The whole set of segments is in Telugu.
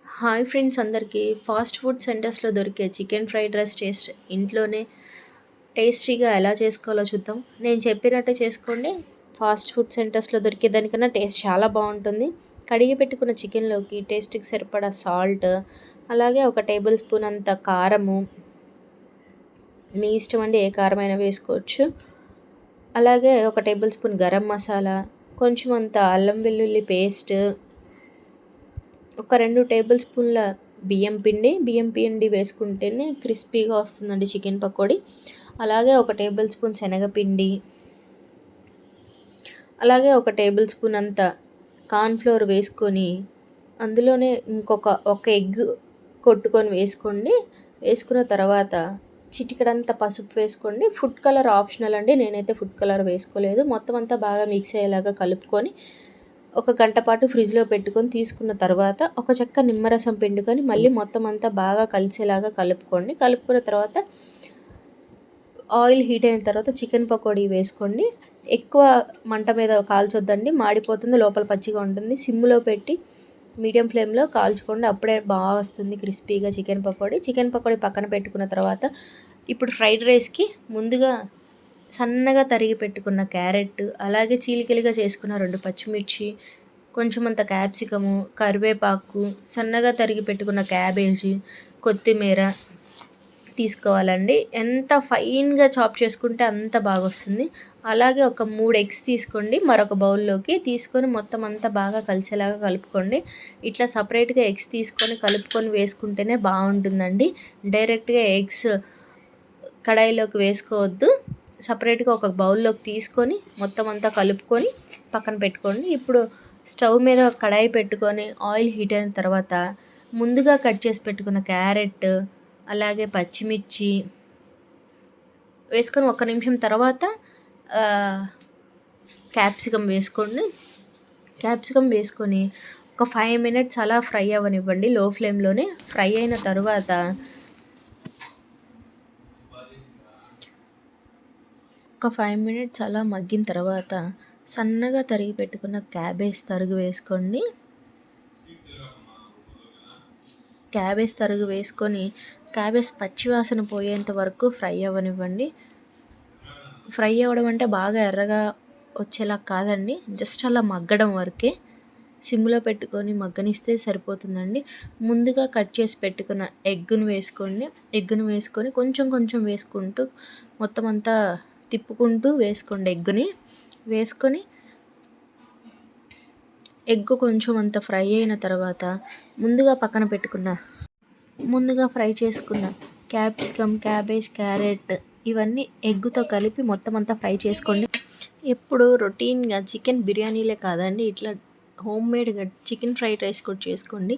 హాయ్ ఫ్రెండ్స్ అందరికీ ఫాస్ట్ ఫుడ్ సెంటర్స్లో దొరికే చికెన్ ఫ్రైడ్ రైస్ టేస్ట్ ఇంట్లోనే టేస్టీగా ఎలా చేసుకోవాలో చూద్దాం. నేను చెప్పినట్టు చేసుకోండి. ఫాస్ట్ ఫుడ్ సెంటర్స్లో దొరికే దానికన్నా టేస్ట్ చాలా బాగుంటుంది. కడిగి పెట్టుకున్న చికెన్లోకి టేస్ట్కి సరిపడా సాల్ట్, అలాగే ఒక టేబుల్ స్పూన్ అంత కారము, మీ ఇష్టం అండి, ఏ కారమైనా వేసుకోవచ్చు. అలాగే ఒక టేబుల్ స్పూన్ గరం మసాలా, కొంచెం అంత అల్లం వెల్లుల్లి పేస్ట్, ఒక 2 టేబుల్ స్పూన్ల బియ్యం పిండి వేసుకుంటేనే క్రిస్పీగా వస్తుందండి చికెన్ పకోడీ. అలాగే ఒక టేబుల్ స్పూన్ శనగపిండి, అలాగే ఒక టేబుల్ స్పూన్ అంత కార్న్ ఫ్లోర్ వేసుకొని అందులోనే ఒక ఎగ్ కొట్టుకొని వేసుకోండి. వేసుకున్న తర్వాత చిటికెడంత పసుపు వేసుకోండి. ఫుడ్ కలర్ ఆప్షనల్ అండి. నేనైతే ఫుడ్ కలర్ వేసుకోలేదు. మొత్తం అంతా బాగా మిక్స్ అయ్యేలాగా కలుపుకొని ఒక గంట పాటు ఫ్రిడ్జ్లో పెట్టుకొని తీసుకున్న తర్వాత ఒక చెక్క నిమ్మరసం పిండుకొని మళ్ళీ మొత్తం అంతా బాగా కలిసేలాగా కలుపుకోండి. కలుపుకున్న తర్వాత ఆయిల్ హీట్ అయిన తర్వాత చికెన్ పకోడీ వేసుకోండి. ఎక్కువ మంట మీద కాల్చొద్దండి, మాడిపోతుంది, లోపల పచ్చిగా ఉంటుంది. సిమ్లో పెట్టి మీడియం ఫ్లేమ్లో కాల్చుకోండి. అప్పుడే బాగా వస్తుంది క్రిస్పీగా చికెన్ పకోడీ. చికెన్ పకోడీ పక్కన పెట్టుకున్న తర్వాత ఇప్పుడు ఫ్రైడ్ రైస్కి ముందుగా సన్నగా తరిగి పెట్టుకున్న క్యారెట్, అలాగే చీలికలుగా చేసుకున్న 2 పచ్చిమిర్చి, కొంచెం అంత క్యాప్సికము, కరివేపాకు, సన్నగా తరిగి పెట్టుకున్న క్యాబేజీ, కొత్తిమీర తీసుకోవాలండి. ఎంత ఫైన్గా చాప్ చేసుకుంటే అంత బాగా వస్తుంది. అలాగే ఒక 3 ఎగ్స్ తీసుకోండి. మరొక బౌల్లోకి తీసుకొని మొత్తం అంతా బాగా కలిసేలాగా కలుపుకోండి. ఇట్లా సపరేట్గా ఎగ్స్ తీసుకొని కలుపుకొని వేసుకుంటేనే బాగుంటుందండి. డైరెక్ట్గా ఎగ్స్ కడాయిలోకి వేసుకోవద్దు. సపరేట్గా ఒక బౌల్లోకి తీసుకొని మొత్తం అంతా కలుపుకొని పక్కన పెట్టుకోండి. ఇప్పుడు స్టవ్ మీద కడాయి పెట్టుకొని ఆయిల్ హీట్ అయిన తర్వాత ముందుగా కట్ చేసి పెట్టుకున్న క్యారెట్, అలాగే పచ్చిమిర్చి వేసుకొని 1 నిమిషం తర్వాత క్యాప్సికమ్ వేసుకోండి. క్యాప్సికమ్ వేసుకొని ఒక 5 మినిట్స్ అలా ఫ్రై అవ్వనివ్వండి లో ఫ్లేమ్లోనే. ఫ్రై అయిన తర్వాత ఒక 5 మినిట్స్ అలా మగ్గిన తర్వాత సన్నగా తరిగి పెట్టుకున్న క్యాబేజ్ తరుగు వేసుకోండి. క్యాబేజ్ తరుగు వేసుకొని క్యాబేజ్ పచ్చివాసన పోయేంత వరకు ఫ్రై అవ్వనివ్వండి. ఫ్రై అవ్వడం అంటే బాగా ఎర్రగా వచ్చేలా కాదండి, జస్ట్ అలా మగ్గడం వరకే. సిమ్లో పెట్టుకొని మగ్గనిస్తే సరిపోతుందండి. ముందుగా కట్ చేసి పెట్టుకున్న ఎగ్గును వేసుకొని కొంచెం కొంచెం వేసుకుంటూ మొత్తం అంతా తిప్పుకుంటూ వేసుకోండి. వేసుకొని ఎగ్ కొంచెం అంత ఫ్రై అయిన తర్వాత ముందుగా ఫ్రై చేసుకున్న క్యాప్సికమ్, క్యాబేజ్, క్యారెట్ ఇవన్నీ ఎగ్గుతో కలిపి మొత్తం అంతా ఫ్రై చేసుకోండి. ఎప్పుడు రొటీన్గా చికెన్ బిర్యానీలే కాదండి, ఇట్లా హోమ్మేడ్గా చికెన్ ఫ్రైడ్ రైస్ కూడా చేసుకోండి.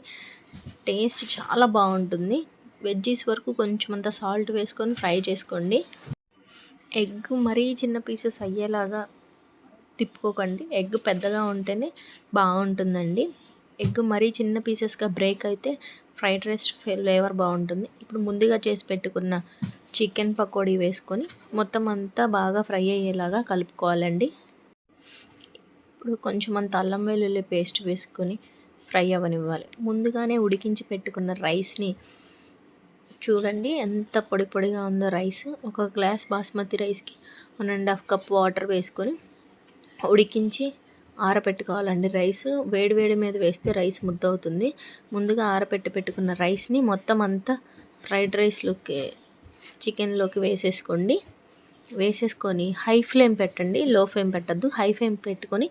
టేస్ట్ చాలా బాగుంటుంది. వెజ్జీస్ వరకు కొంచెం అంత సాల్ట్ వేసుకొని ఫ్రై చేసుకోండి. ఎగ్ మరీ చిన్న పీసెస్ అయ్యేలాగా తిప్పుకోకండి. ఎగ్ పెద్దగా ఉంటేనే బాగుంటుందండి. ఎగ్ మరీ చిన్న పీసెస్గా బ్రేక్ అయితే ఫ్రైడ్ రైస్ ఫ్లేవర్ బాగుంటుంది. ఇప్పుడు ముందుగా చేసి పెట్టుకున్న చికెన్ పకోడీ వేసుకొని మొత్తం అంతా బాగా ఫ్రై అయ్యేలాగా కలుపుకోవాలండి. ఇప్పుడు కొంచెం అంత అల్లం వెల్లుల్లి పేస్ట్ వేసుకొని ఫ్రై అవ్వనివ్వాలి. ముందుగానే ఉడికించి పెట్టుకున్న రైస్ని చూడండి ఎంత పొడి పొడిగా ఉందో రైస్. ఒక గ్లాస్ బాస్మతి రైస్కి 1.5 కప్ వాటర్ వేసుకొని ఉడికించి ఆరబెట్టుకోవాలండి. రైస్ వేడి మీద వేస్తే రైస్ ముద్దవుతుంది. ముందుగా పెట్టుకున్న రైస్ని మొత్తం అంతా ఫ్రైడ్ రైస్లోకి, చికెన్లోకి వేసేసుకొని హై ఫ్లేమ్ పెట్టండి, లో ఫ్లేమ్ పెట్టద్దు. హై ఫ్లేమ్ పెట్టుకొని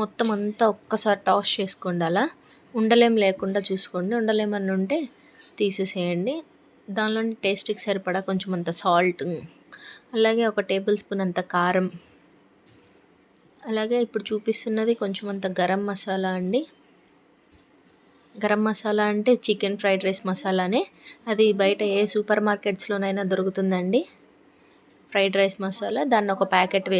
మొత్తం అంతా ఒక్కసారి టాస్ చేసుకోండి. అలా ఉండలేం లేకుండా చూసుకోండి. ఉండలేమని ఉంటే తీసేసేయండి. దానిలోని టేస్ట్కి సరిపడా కొంచెం అంత సాల్ట్, అలాగే ఒక టేబుల్ స్పూన్ అంత కారం, అలాగే ఇప్పుడు చూపిస్తున్నది కొంచెం అంత గరం మసాలా అండి. గరం మసాలా అంటే చికెన్ ఫ్రైడ్ రైస్ మసాలానే. అది బయట ఏ సూపర్ మార్కెట్స్లోనైనా దొరుకుతుందండి. ఫ్రైడ్ రైస్ మసాలా, దాన్ని ఒక ప్యాకెట్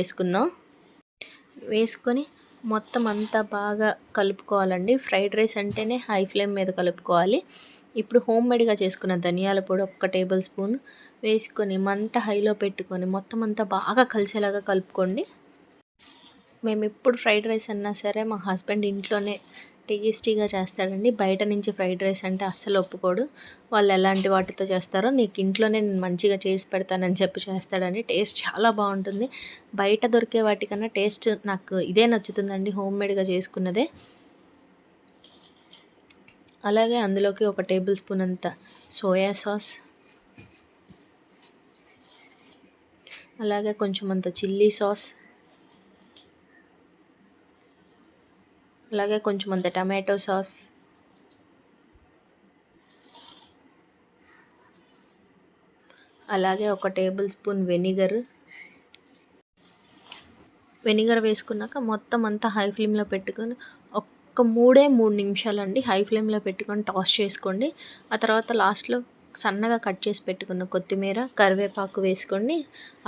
వేసుకొని మొత్తం అంతా బాగా కలుపుకోవాలండి. ఫ్రైడ్ రైస్ అంటేనే హై ఫ్లేమ్ మీద కలుపుకోవాలి. ఇప్పుడు హోమ్మేడ్గా చేసుకున్న ధనియాల పొడి 1 టేబుల్ స్పూన్ వేసుకొని మంట హైలో పెట్టుకొని మొత్తం అంతా బాగా కలిసేలాగా కలుపుకోండి. మేము ఎప్పుడు ఫ్రైడ్ రైస్ అన్నా సరే మా హస్బెండ్ ఇంట్లోనే టేస్టీగా చేస్తాడండి. బయట నుంచి ఫ్రైడ్ రైస్ అంటే అస్సలు ఒప్పుకోడు. వాళ్ళు ఎలాంటి వాటితో చేస్తారో నీకు ఇంట్లోనే నేను మంచిగా చేసి పెడతానని చెప్పి చేస్తాడండి. టేస్ట్ చాలా బావుంటుంది. బయట దొరికే వాటికన్నా టేస్ట్ నాకు ఇదే నచ్చుతుందండి, హోమ్‌మేడ్‌గా చేసుకున్నదే. అలాగే అందులోకి ఒక టేబుల్ స్పూన్ అంత సోయా సాస్, అలాగే కొంచెం అంత చిల్లీ సాస్, అలాగే కొంచెం అంత టమాటో సాస్, అలాగే ఒక టేబుల్ స్పూన్ వెనిగర్ వేసుకున్నాక మొత్తం అంతా హై ఫ్లేమ్లో పెట్టుకొని ఒక్క 3 నిమిషాలండి హై ఫ్లేమ్లో పెట్టుకొని టాస్ చేసుకోండి. ఆ తర్వాత లాస్ట్లో సన్నగా కట్ చేసి పెట్టుకున్న కొత్తిమీర, కరివేపాకు వేసుకోండి.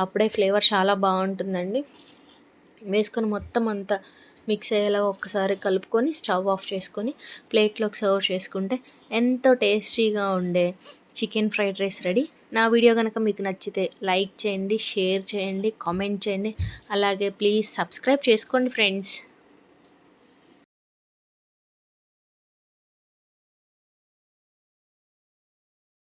అప్పుడే ఫ్లేవర్ చాలా బాగుంటుందండి. వేసుకొని మొత్తం అంతా మిక్స్ అయ్యేలా ఒక్కసారి కలుపుకొని స్టవ్ ఆఫ్ చేసుకొని ప్లేట్లోకి సర్వ్ చేసుకుంటే ఎంతో టేస్టీగా ఉండే చికెన్ ఫ్రైడ్ రైస్ రెడీ. నా వీడియో కనుక మీకు నచ్చితే లైక్ చేయండి, షేర్ చేయండి, కామెంట్ చేయండి. అలాగే ప్లీజ్ సబ్స్క్రైబ్ చేసుకోండి ఫ్రెండ్స్.